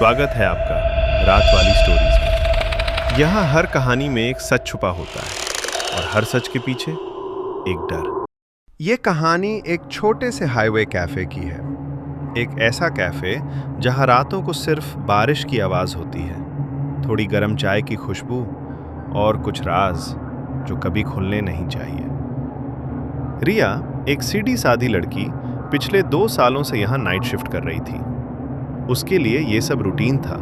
स्वागत है आपका रात वाली स्टोरीज में। यहाँ हर कहानी में एक सच छुपा होता है और हर सच के पीछे एक डर। ये कहानी एक छोटे से हाईवे कैफे की है। एक ऐसा कैफे जहाँ रातों को सिर्फ बारिश की आवाज़ होती है, थोड़ी गर्म चाय की खुशबू और कुछ राज जो कभी खुलने नहीं चाहिए। रिया, एक सीधी सादी लड़की, पिछले 2 सालों से यहाँ नाइट शिफ्ट कर रही थी। उसके लिए ये सब रूटीन था,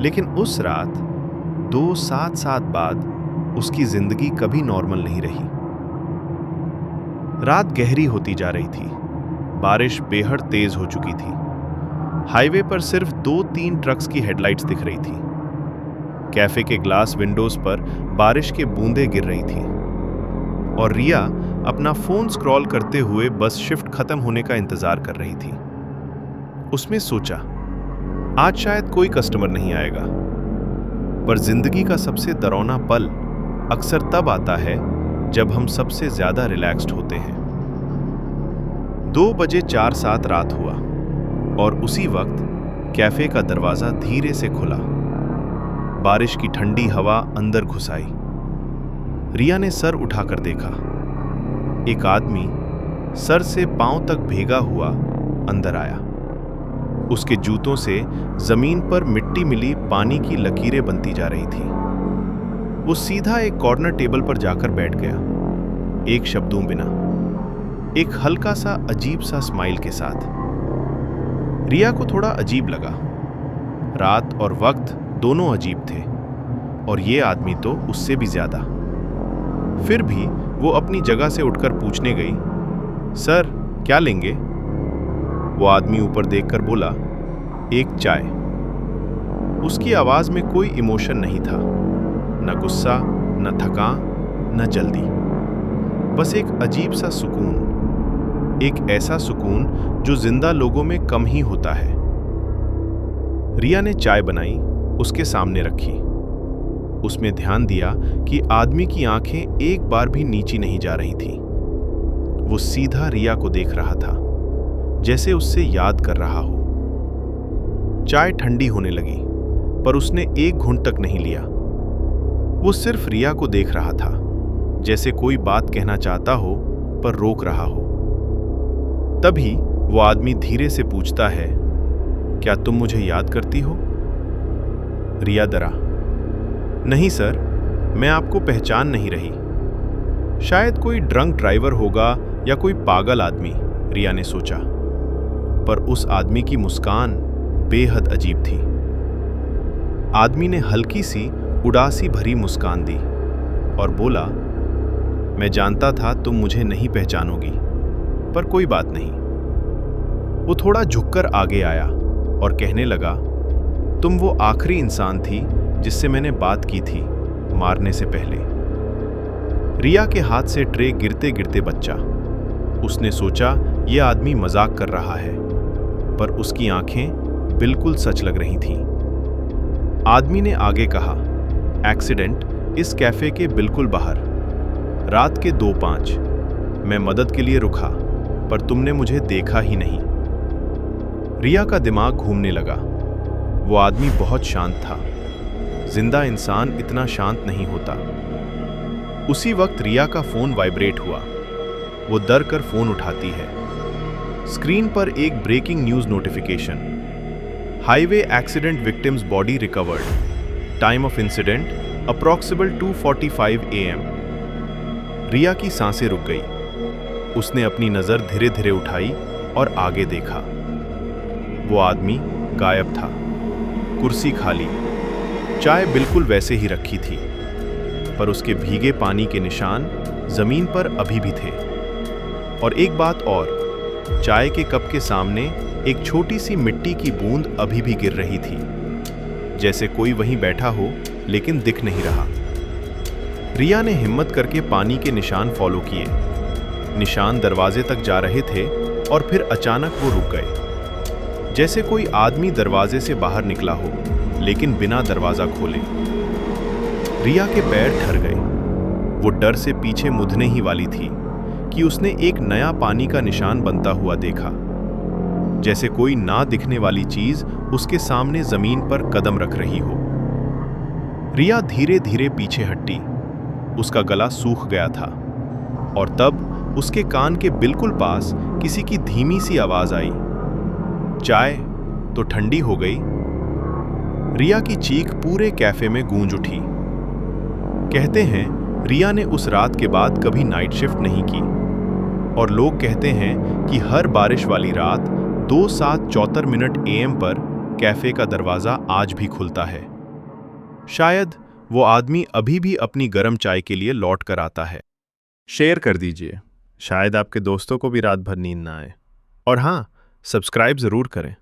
लेकिन उस रात 2 सात बाद उसकी जिंदगी कभी नॉर्मल नहीं रही। रात गहरी होती जा रही थी, बारिश बेहद तेज हो चुकी थी। हाईवे पर सिर्फ 2-3 ट्रक्स की हेडलाइट्स दिख रही थी। कैफे के ग्लास विंडोज पर बारिश के बूंदें गिर रही थी और रिया अपना फोन स्क्रॉल करते हुए बस शिफ्ट खत्म होने का इंतजार कर रही थी। उसने सोचा, आज शायद कोई कस्टमर नहीं आएगा, पर जिंदगी का सबसे डरावना पल अक्सर तब आता है जब हम सबसे ज्यादा रिलैक्स्ड होते हैं। 2:04 रात हुआ और उसी वक्त कैफे का दरवाजा धीरे से खुला। बारिश की ठंडी हवा अंदर घुस आई। रिया ने सर उठाकर देखा। एक आदमी सर से पांव तक भीगा हुआ अंदर आया। उसके जूतों से जमीन पर मिट्टी मिली पानी की लकीरें बनती जा रही थी। वो सीधा एक कॉर्नर टेबल पर जाकर बैठ गया, एक शब्दों बिना, एक हल्का सा अजीब सा स्माइल के साथ। रिया को थोड़ा अजीब लगा। रात और वक्त दोनों अजीब थे और ये आदमी तो उससे भी ज्यादा। फिर भी वो अपनी जगह से उठकर पूछने गई, सर क्या लेंगे? वो आदमी ऊपर देखकर बोला, एक चाय। उसकी आवाज में कोई इमोशन नहीं था, न गुस्सा, न थकान, न जल्दी, बस एक अजीब सा सुकून, एक ऐसा सुकून जो जिंदा लोगों में कम ही होता है। रिया ने चाय बनाई, उसके सामने रखी। उसमें ध्यान दिया कि आदमी की आंखें एक बार भी नीची नहीं जा रही थी। वो सीधा रिया को देख रहा था, जैसे उससे याद कर रहा हो। चाय ठंडी होने लगी, पर उसने एक घूंट तक नहीं लिया। वो सिर्फ रिया को देख रहा था, जैसे कोई बात कहना चाहता हो पर रोक रहा हो। तभी वो आदमी धीरे से पूछता है, क्या तुम मुझे याद करती हो? रिया डरा, नहीं सर, मैं आपको पहचान नहीं रही। शायद कोई ड्रंक ड्राइवर होगा या कोई पागल आदमी, रिया ने सोचा। पर उस आदमी की मुस्कान बेहद अजीब थी। आदमी ने हल्की सी उदासी भरी मुस्कान दी और बोला, मैं जानता था तुम मुझे नहीं पहचानोगी, पर कोई बात नहीं। वो थोड़ा झुककर आगे आया और कहने लगा, तुम वो आखिरी इंसान थी जिससे मैंने बात की थी मारने से पहले। रिया के हाथ से ट्रे गिरते गिरते बचा। उसने सोचा यह आदमी मजाक कर रहा है, पर उसकी आंखें बिल्कुल सच लग रही थीं। आदमी ने आगे कहा, एक्सीडेंट इस कैफे के बिल्कुल बाहर, रात के 2:05। मैं मदद के लिए रुका, पर तुमने मुझे देखा ही नहीं। रिया का दिमाग घूमने लगा। वो आदमी बहुत शांत था। जिंदा इंसान इतना शांत नहीं होता। उसी वक्त रिया का फोन वाइब्रेट हुआ। वो डर कर फोन उठाती है। स्क्रीन पर एक breaking news notification, highway accident victims body recovered, time of incident approximate 2:45 AM। Riya की सांसें रुक गई। उसने अपनी नजर धीरे धीरे उठाई और आगे देखा। वो आदमी गायब था। कुर्सी खाली, चाय बिल्कुल वैसे ही रखी थी, पर उसके भीगे पानी के निशान जमीन पर अभी भी थे। और एक बात और, चाय के कप के सामने एक छोटी सी मिट्टी की बूंद अभी भी गिर रही थी, जैसे कोई वहीं बैठा हो लेकिन दिख नहीं रहा। रिया ने हिम्मत करके पानी के निशान फॉलो किए। निशान दरवाजे तक जा रहे थे और फिर अचानक वो रुक गए, जैसे कोई आदमी दरवाजे से बाहर निकला हो लेकिन बिना दरवाजा खोले। रिया के पैर ठहर गए। वो डर से पीछे मुड़ने ही वाली थी कि उसने एक नया पानी का निशान बनता हुआ देखा। जैसे कोई ना दिखने वाली चीज उसके सामने जमीन पर कदम रख रही हो। रिया धीरे धीरे पीछे हटी। उसका गला सूख गया था और तब उसके कान के बिल्कुल पास किसी की धीमी सी आवाज आई, चाय तो ठंडी हो गई। रिया की चीख पूरे कैफे में गूंज उठी। कहते हैं रिया ने उस रात के बाद कभी नाइट शिफ्ट नहीं की और लोग कहते हैं कि हर बारिश वाली रात 2:74 AM पर कैफे का दरवाजा आज भी खुलता है। शायद वो आदमी अभी भी अपनी गर्म चाय के लिए लौट कर आता है। शेयर कर दीजिए, शायद आपके दोस्तों को भी रात भर नींद ना आए। और हाँ, सब्सक्राइब ज़रूर करें।